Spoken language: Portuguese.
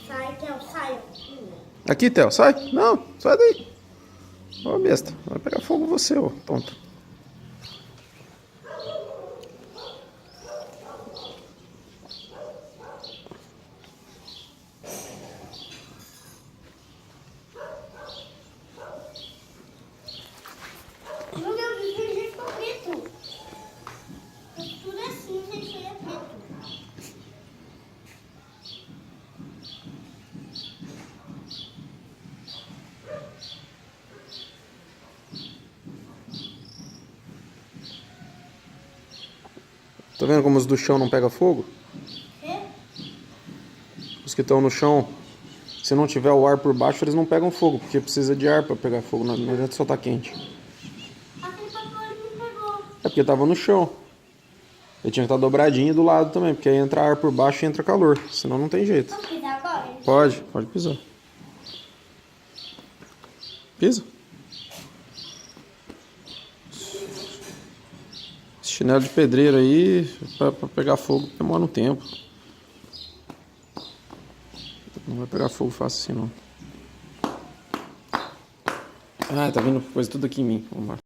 Sai, Theo, sai. Aqui, Theo, sai. Não, sai daí. Ô, besta, vai pegar fogo você, ô, tonto. Meu Deus, o já ficou preto. Tudo assim, gente, é preto. Tá vendo como os do chão não pegam fogo? É? Os que estão no chão, se não tiver o ar por baixo, eles não pegam fogo, porque precisa de ar para pegar fogo, não adianta só tá quente. Aquele papel ele não pegou. É porque tava no chão. Ele tinha que estar dobradinho do lado também, porque aí entra ar por baixo e entra calor, senão não tem jeito. Posso pisar agora? Pode pisar. Pisa. Esse chinelo de pedreiro aí, pra pegar fogo, demora um tempo. Não vai pegar fogo fácil assim, não. Ah, tá vindo coisa tudo aqui em mim. Vamos lá.